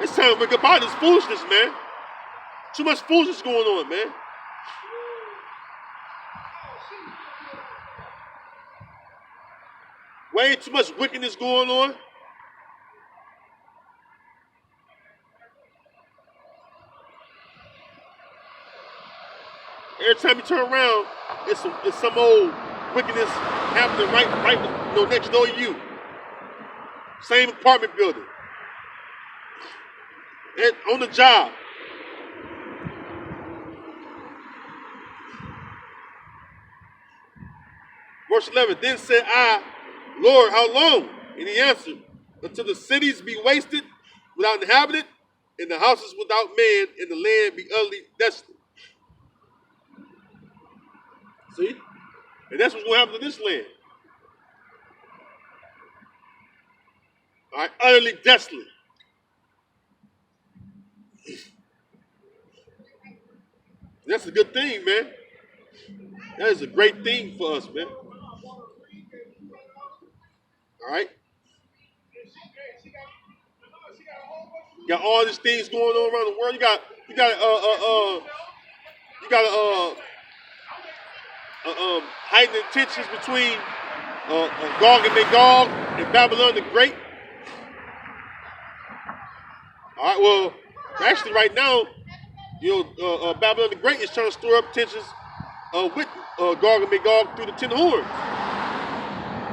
It's time to wake up out of this foolishness, man. Too much foolishness going on, man. Way too much wickedness going on. Every time you turn around, it's some old wickedness happening right next door to you. Same apartment building. And on the job. Verse 11, then said I, Lord, how long? And he answered, until the cities be wasted without inhabitant, and the houses without man, and the land be utterly desolate. See? And that's what's going to happen to this land. All right, utterly desolate. That's a good thing, man. That is a great thing for us, man. All right? You got all these things going on around the world. You got heightened tensions between Gog and Magog and Babylon the Great. All right, well, actually right now, Babylon the Great is trying to stir up tensions with Gog and Magog through the 10 horns.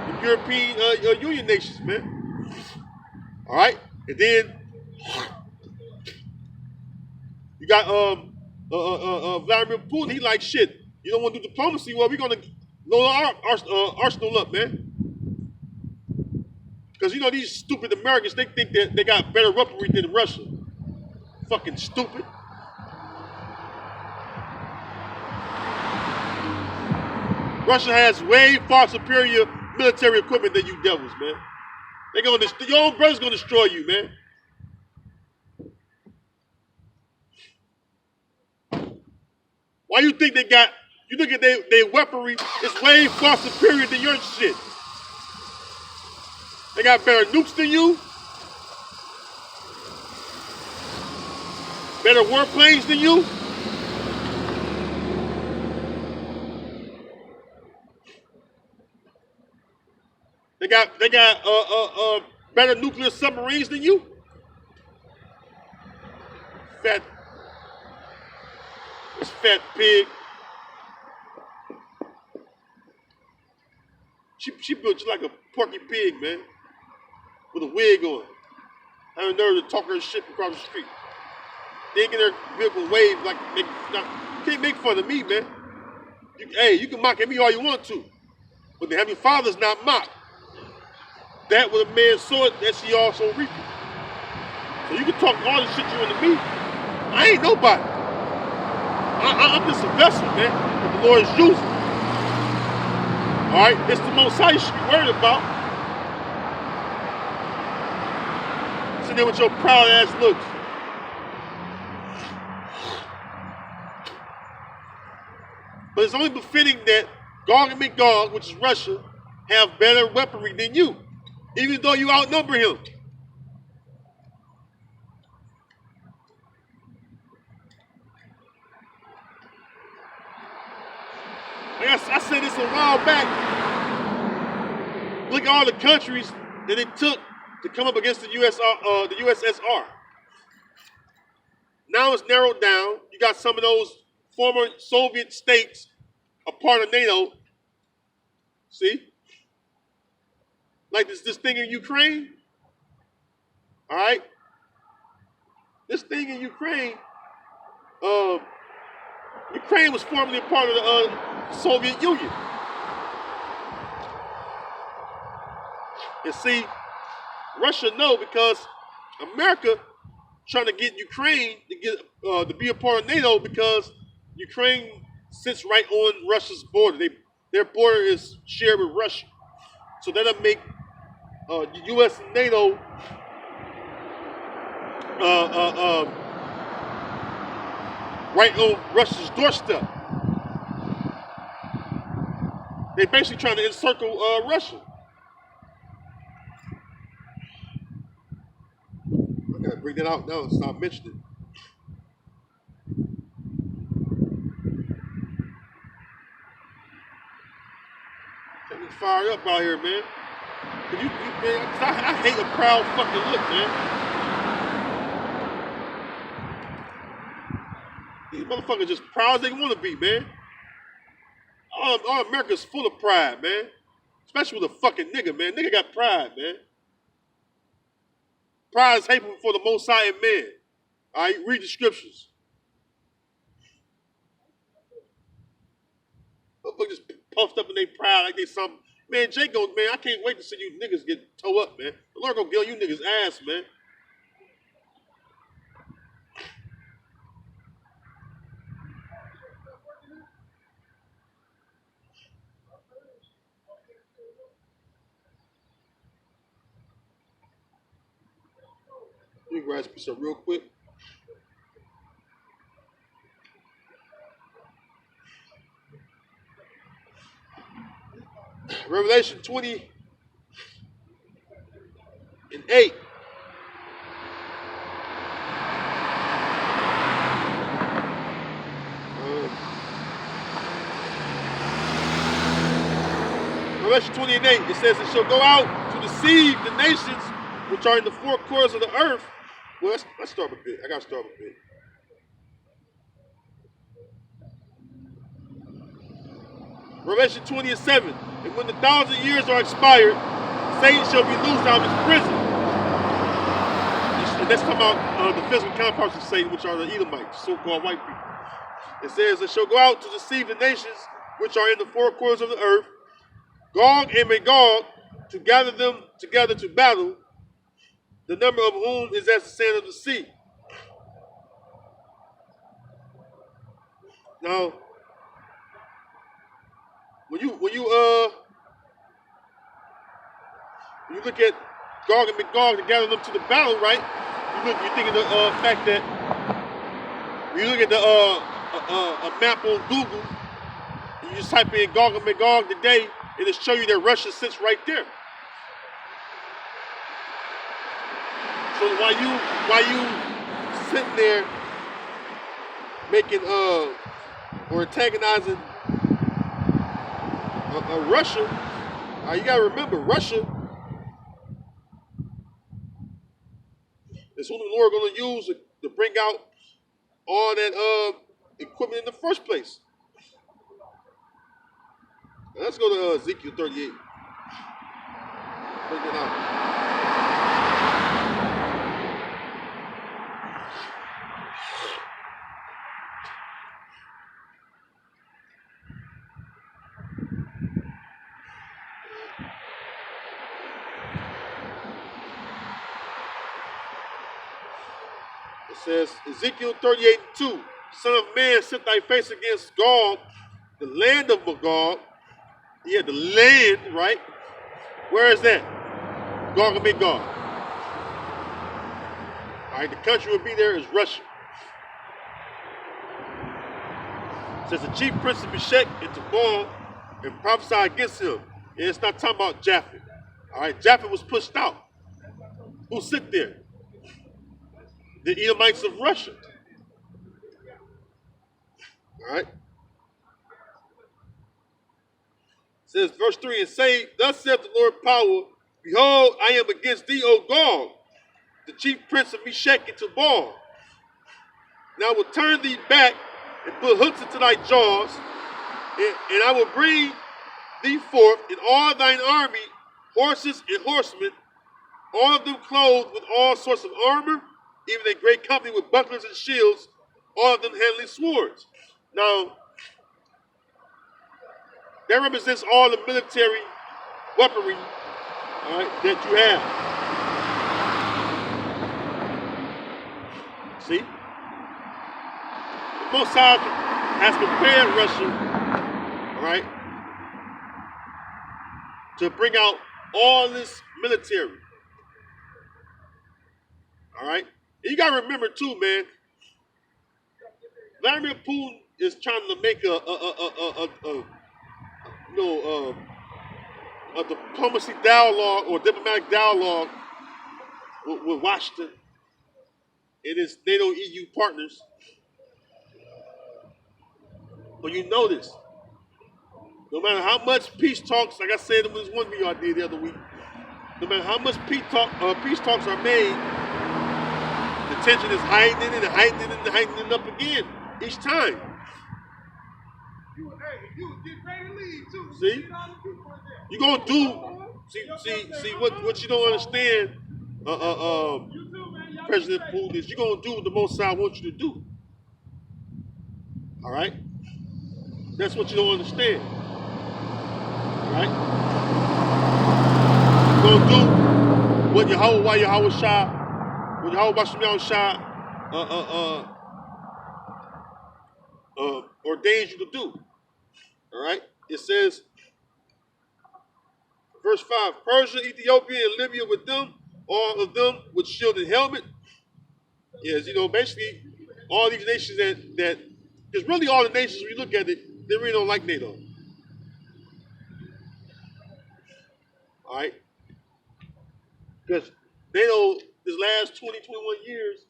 The European Union nations, man. All right, and then you got Vladimir Putin. He like, shit, you don't want to do diplomacy? Well, we're going to load our arsenal up, man. Because, these stupid Americans, they think that they got better weaponry than Russia. Fucking stupid. Russia has way far superior military equipment than you devils, man. Your own brother's going to destroy you, man. Why you think they got, you look at their weaponry, it's way far superior than your shit. They got better nukes than you. Better warplanes than you. They got better nuclear submarines than you. Fat pig. She built you like a porky pig, man, with a wig on. Having nerve to talk her shit across the street. They get her vehicle wave like you can't make fun of me, man. You can mock at me all you want to, but the Heavenly Father's not mocked. That with a man's sword, that she also reaping. So you can talk all the shit you want to me. I ain't nobody. I'm just a vessel, man, that the Lord is using. All right, it's the Most High you should be worried about. Sitting there with your proud ass looks. But it's only befitting that Gog and Magog, which is Russia, have better weaponry than you, even though you outnumber him. I said this a while back. Look at all the countries that it took to come up against the USSR. Now it's narrowed down. You got some of those former Soviet states a part of NATO. See? Like this thing in Ukraine. All right? This thing in Ukraine, Ukraine was formerly a part of the Soviet Union. And see, Russia know because America trying to get Ukraine to be a part of NATO because Ukraine sits right on Russia's border. Their border is shared with Russia. So that'll make the U.S. and NATO right on Russia's doorstep. They're basically trying to encircle Russia. Gotta bring that out now and stop mentioning it. Get me fired up out here, man. Man, I hate a proud fucking look, man. These motherfuckers just proud as they want to be, man. All America's full of pride, man. Especially with a fucking nigga, man. Nigga got pride, man. Pride is hateful for the Most High in man. All right, read the scriptures. Motherfuckers just puffed up in their pride like they something. Man, Jake goes, man, I can't wait to see you niggas get toe up, man. The Lord gonna get on you niggas' ass, man. Let me grasp this up real quick. Revelation 20 and 8. Revelation 20 and 8, it says, it shall go out to deceive the nations which are in the four corners of the earth. Well, let's start a bit. I got to start a bit. Revelation 20 and 7. And when the 1,000 years are expired, Satan shall be loosed out of his prison. And that's talking about the physical counterparts of Satan, which are the Edomites, so-called white people. It says, it shall go out to deceive the nations which are in the four corners of the earth, Gog and Magog, to gather them together to battle, the number of whom is as the sand of the sea. Now, when you look at Gog and Magog to gather them to the battle, right? You think of the fact that when you look at the a map on Google, and you just type in Gog and Magog today, it'll show you that Russia sits right there. So while you sitting there making or antagonizing Russia, you gotta remember Russia is who the Lord gonna use to bring out all that equipment in the first place. Now let's go to Ezekiel 38. Bring it out. It says, Ezekiel 38 and 2, Son of man, set thy face against Gog, the land of Magog. Yeah, the land, right? Where is that? Gog and Magog. All right, the country will be there is Russia. It says the chief prince of Meshech and Tubal and prophesy against him. And it's not talking about Japheth. All right, Japheth was pushed out. Who sit there? The Edomites of Russia. All right. It says, verse 3, and say, thus saith the Lord power, behold, I am against thee, O Gog, the chief prince of Meshech and Tubal. Now I will turn thee back and put hooks into thy jaws, and I will bring thee forth in all thine army, horses and horsemen, all of them clothed with all sorts of armor, even a great company with bucklers and shields, all of them handling swords. Now, that represents all the military weaponry, all right, that you have. See? The Most High has prepared Russia, all right, to bring out all this military. All right? And you got to remember, too, man, Vladimir Putin is trying to make a diplomacy dialogue or diplomatic dialogue with Washington and its NATO EU partners. But you notice, no matter how much peace talks, like I said in this one video I did the other week, no matter how much peace talks are made, the tension is heightening and heightening and heightening up again each time. See, you gonna do. See what you don't understand, President Putin, is you gonna do what the Most High wants you to do. All right, that's what you don't understand. All right, you're gonna do what Yahweh Shah, what Yahweh Bashem Shah ordains you to do. All right, it says. Verse 5, Persia, Ethiopia, and Libya with them, all of them with shield and helmet. Yes, basically, all these nations that because really all the nations, when you look at it, they really don't like NATO. All right? Because NATO, this last 20, 21 years,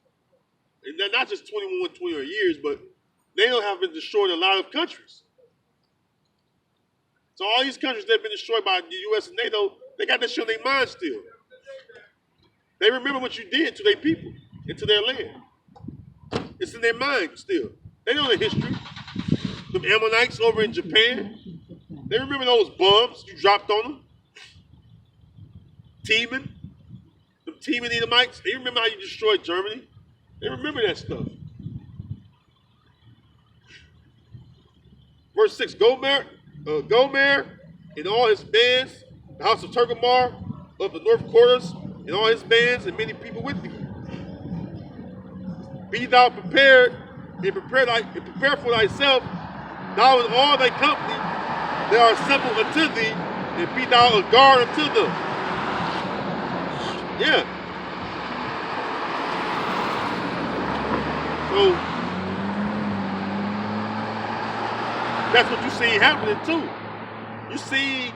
and not just 21 years, but NATO have been destroying a lot of countries. So all these countries that have been destroyed by the U.S. and NATO, they got that shit on their mind still. They remember what you did to their people and to their land. It's in their mind still. They know the history. The Ammonites over in Japan, they remember those bombs you dropped on them. Teeman, the Teeman Edomites, they remember how you destroyed Germany. They remember that stuff. Verse 6, Gomer and all his bands, the house of Tergamar of the north quarters, and all his bands, and many people with thee. Be thou prepared, and prepare for thyself, thou and all thy company that are assembled unto thee, and be thou a guard unto them. Yeah. So that's what you see happening too. You see,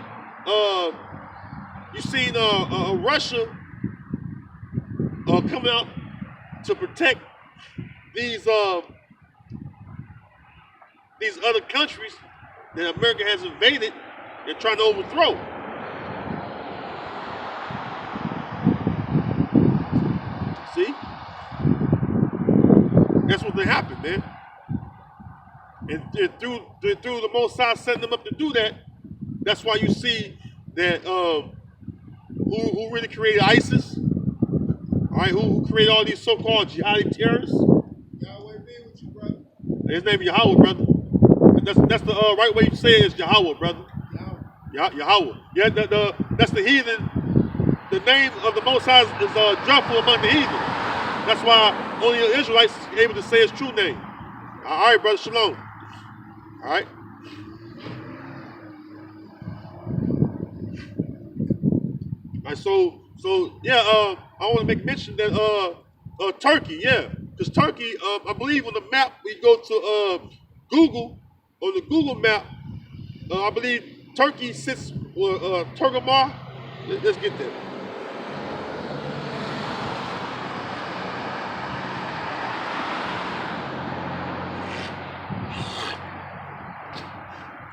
Russia coming out to protect these other countries that America has invaded and trying to overthrow. See, that's what happened, man. And through the Most High setting them up to do that, that's why you see that who really created ISIS, all right, who created all these so-called jihadi terrorists. Yahweh be with you, brother. His name is Yahweh, brother. That's the right way you say it is Yahweh, brother. Yahweh. Yeah, that's the heathen. The name of the Most High is dreadful among the heathen. That's why only the Israelites are able to say his true name. All right, brother, shalom. All right. All right, so yeah, I want to make mention that Turkey, yeah, because Turkey, I believe on the map we go to Google, on the Google map, I believe Turkey sits Tergamar. Let's get there.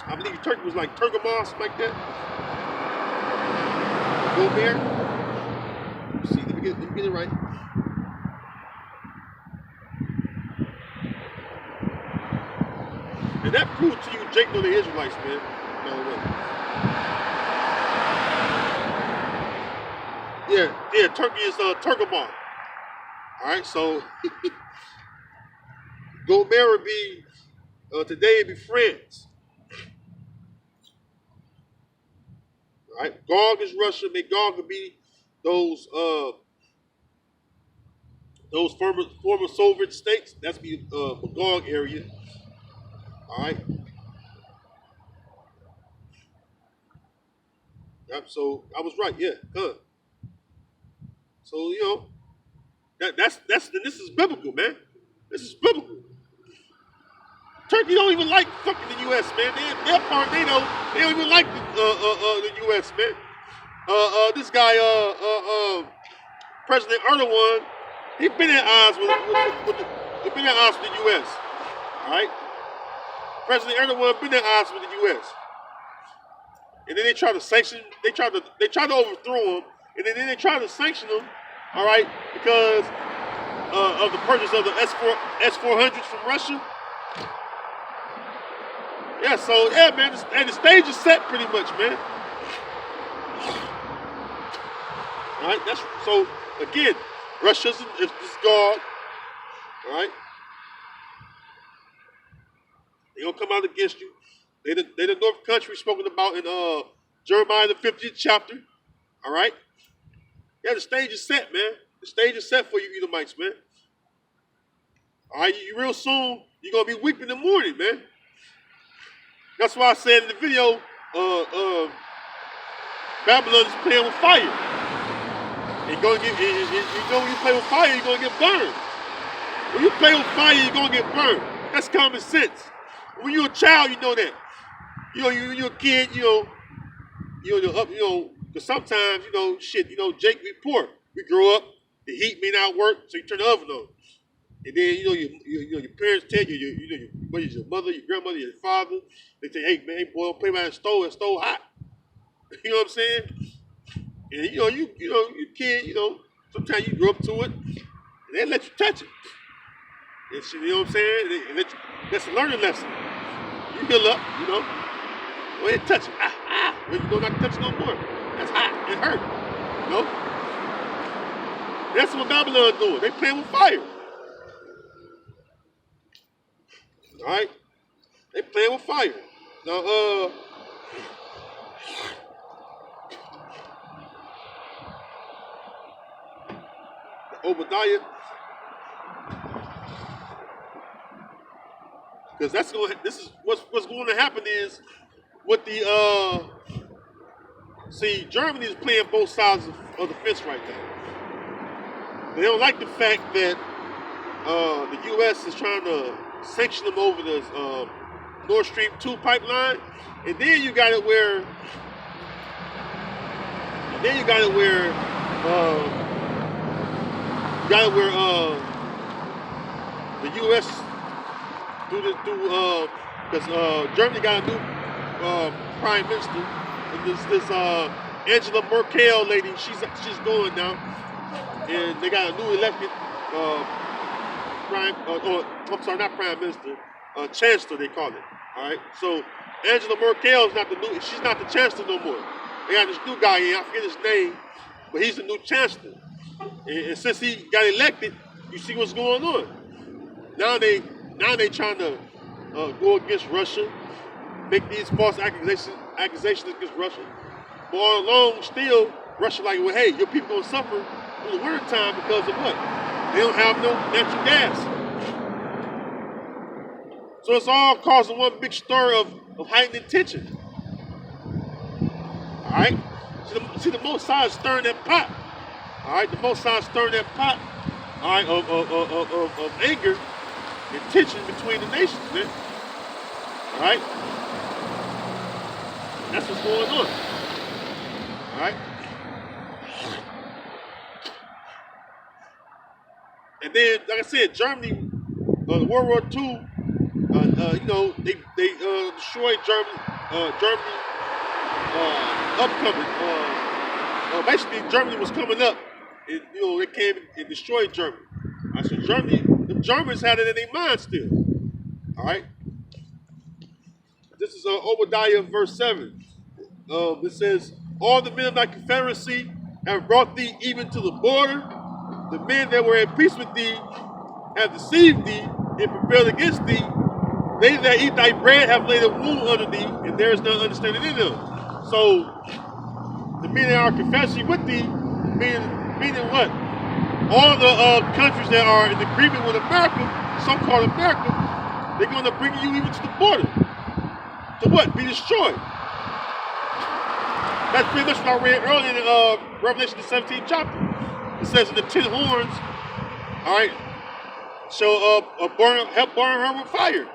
I believe Turkey was like Tergamar, something like that. Gomer. Let's see, let me get it right. And that proved to you, Jake, know the Israelites, man. By the way. Yeah, Turkey is Tergamar. All right, so Gomer would be today it'd be France. All right, Gog is Russia. Magog would be those former Soviet states. That's be Magog area. All right. Yep. So I was right. Yeah. So that's this is biblical, man. This is biblical. Turkey don't even like fucking the U.S., man. They're part NATO. They don't even like the U.S., man. This guy, President Erdogan, He's been at odds he's been at odds with the U.S. All right, President Erdogan been at odds with the U.S. And then they try to sanction. They try to overthrow him, and then they try to sanction him. All right, because of the purchase of the S-400s from Russia. Yeah, so yeah, man, and the stage is set pretty much, man. All right, that's so again, Russia's is God. All right, they gonna come out against you. They the North country spoken about in Jeremiah the 50th chapter. All right, yeah, the stage is set, man. The stage is set for you, Edomites, man. All right, you real soon you're gonna be weeping in the morning, man. That's why I said in the video, Babylon is playing with fire. You're gonna get, you know, when you play with fire, you're gonna get burned. When you play with fire, you're gonna get burned. That's common sense. When you're a child, you know that. You know, you're a kid, because sometimes, shit, Jake, we poor. We grow up, the heat may not work, so you turn the oven on. And then, your parents tell you, whether it's your mother, your grandmother, your father, they say, hey, man, boy, don't play by the stove hot. You know what I'm saying? And, you kid, sometimes you grow up to it, and they let you touch it. And shit, you know what I'm saying? That's a learning lesson. You heal up, go ahead and touch it. When you don't not touch it no more. That's hot. It hurt. That's what Babylon doing. They playing with fire. All right? They playing with fire. Now, Obadiah, because this is what's going to happen is with the Germany is playing both sides of the fence right now. They don't like the fact that the U.S. is trying to sanction them over the Nord Stream 2 pipeline, and then you got it where the U.S. because Germany got a new prime minister, and this Angela Merkel lady, she's going now, and they got a new elected not prime minister, chancellor they call it. All right, so Angela Merkel is she's not the chancellor no more. They got this new guy in, I forget his name, but he's the new chancellor. And since he got elected, you see what's going on. Now they trying to go against Russia, make these false accusations against Russia. But all along, still, Russia like, well, hey, your people gonna suffer in the winter time because of what? They don't have no natural gas. So it's all causing one big stir of heightened tension. All right? See the Most High is stirring that pot. All right? The Most High is stirring that pot, all right, of anger and tension between the nations, man. All right? That's what's going on. All right? And then, like I said, Germany, World War II, they destroyed Germany upcoming. Basically, Germany was coming up, and they came and destroyed Germany. I said, the Germans had it in their mind still. All right. This is Obadiah verse 7. It says, all the men of thy confederacy have brought thee even to the border. The men that were at peace with thee have deceived thee and prevailed against thee. They that eat thy bread have laid a wound under thee, and there is none understanding in them. So, the men that are confederacy with thee, meaning what? All the countries that are in agreement with America, so-called America, they're going to bring you even to the border. To what? Be destroyed. That's pretty much what I read earlier in Revelation the 17th chapter. It says in the 10 horns, all right, shall help burn her with fire.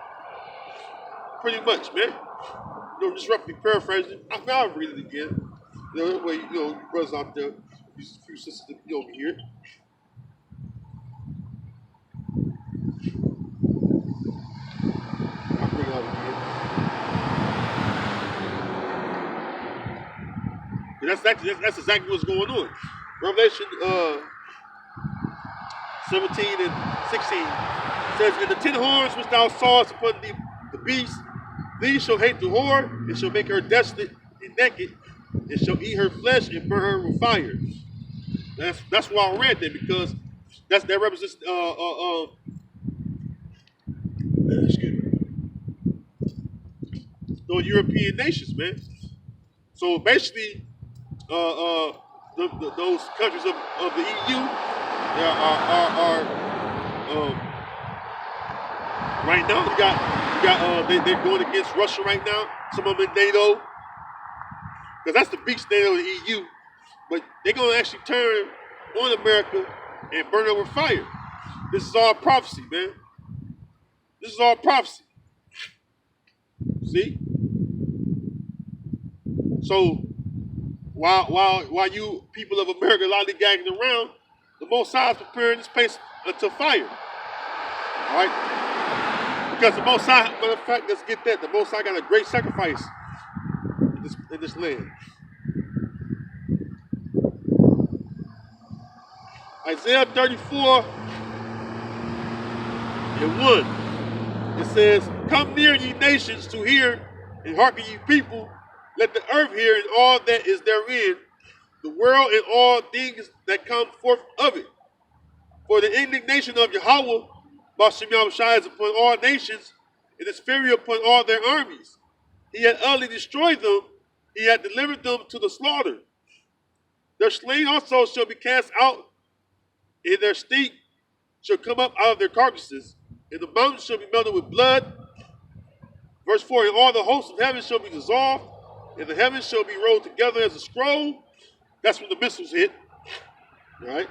Pretty much, man. Just roughly paraphrasing. I'll read it again. That way, you brothers out there, these few sisters that over here. That's exactly what's going on. Revelation 17 and 16 says, "And the 10 horns which thou sawest upon the beast, these shall hate the whore, and shall make her desolate and naked, and shall eat her flesh and burn her with fire." That's why I read that, because that represents excuse me, those European nations, man. So basically, those countries of the EU are right now. They're going against Russia right now. Some of them in NATO, because that's the beast NATO of the EU. But they're going to actually turn on America and burn it with fire. This is all prophecy, man. This is all prophecy. See? So while you people of America lollygagging around, the Most High is preparing this place unto fire. All right? Because the Most High, matter of fact, let's get that. The Most High got a great sacrifice in this land. Isaiah 34 and 1. It says, "Come near, ye nations, to hear, and hearken, ye people. Let the earth hear, and all that is therein, the world and all things that come forth of it. For the indignation of Yahweh, Bashem Yahushua, is upon all nations, and his fury upon all their armies. He had utterly destroyed them, he had delivered them to the slaughter. Their slain also shall be cast out, and their stink shall come up out of their carcasses, and the mountains shall be melted with blood." Verse 4, "And all the hosts of heaven shall be dissolved, and the heavens shall be rolled together as a scroll." That's when the missiles hit. Right?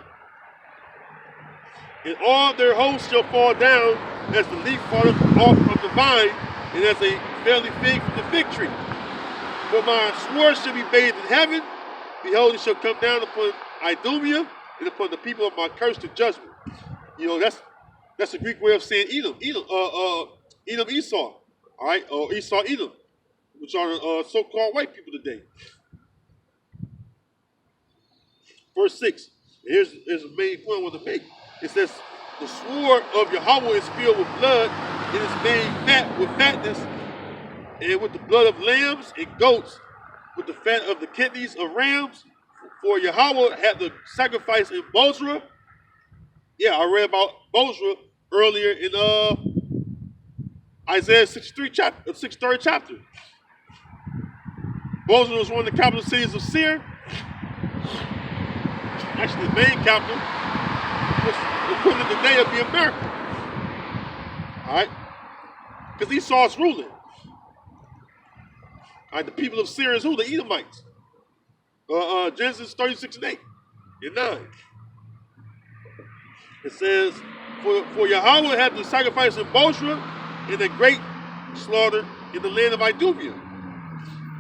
"And all their hosts shall fall down as the leaf falleth off from the vine, and as a failing fig from the fig tree. For my sword shall be bathed in heaven. Behold, it shall come down upon Idumea, and upon the people of my curse to judgment." You know, that's the Greek way of saying Edom, Esau, all right, or Esau, Edom, which are so-called white people today. Verse 6. Here's the main point I want to make. It says, "The sword of Yahweh is filled with blood, it is made fat with fatness, and with the blood of lambs and goats, with the fat of the kidneys of rams. For Yahweh had the sacrifice in Bozrah." Yeah, I read about Bozrah earlier in Isaiah 63 chapter, 63rd chapter. Bozrah was one of the capital cities of Seir. Actually, the main capital, which equivalent today would be America. All right? Because Esau is ruling. All right, the people of Seir is who? The Edomites. Genesis 36 and 8 and 9. It says, For Yahweh had the sacrifice in Bozrah, and a great slaughter in the land of Idumea."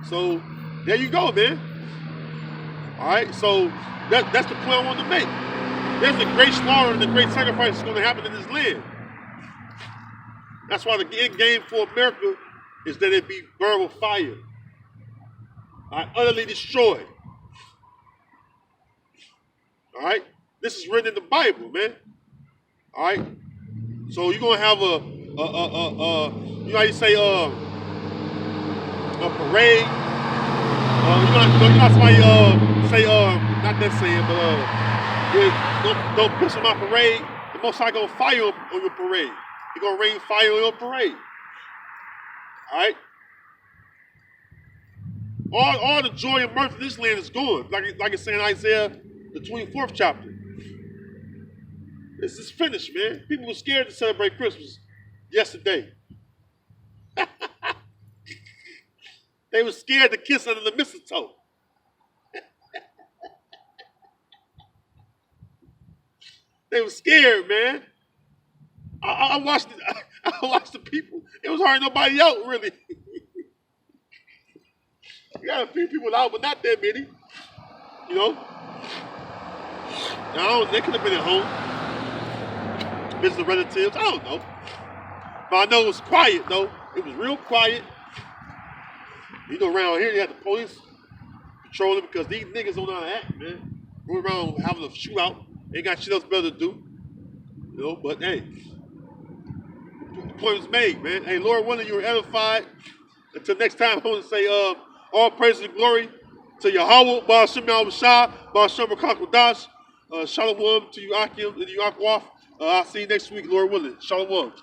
So there you go, man. All right, so that's the point I wanted to make. There's a great slaughter and a great sacrifice that's going to happen in this land. That's why the end game for America is that it be burned with fire. All right, utterly destroyed. All right, this is written in the Bible, man. All right, so you're gonna have you know how you say a parade. You know somebody say not that saying, but don't piss on my parade. The Most High gonna fire on your parade. He gonna rain fire on your parade. All right. All the joy and mirth of this land is gone, like it's saying in Isaiah the 24th chapter. This is finished, man. People were scared to celebrate Christmas yesterday. They were scared to kiss under the mistletoe. They were scared, man. I watched it. I watched the people. It was hardly nobody out, really. You got a few people out, but not that many. You know? Now, they could have been at home. Visiting relatives. I don't know. But I know it was quiet, though. It was real quiet. You know, around here, you had the police trolling because these niggas don't know how to act, man. Going around having a shootout, ain't got shit else better to do. You know, but hey, the point is made, man. Hey, Lord willing, you were edified. Until next time, I want to say all praise and glory to Yahweh, Baal Shem Shah, Baal Shem Kakodash, Shalom to you, Akim, and you, Akwaf. I'll see you next week, Lord willing. Shalom.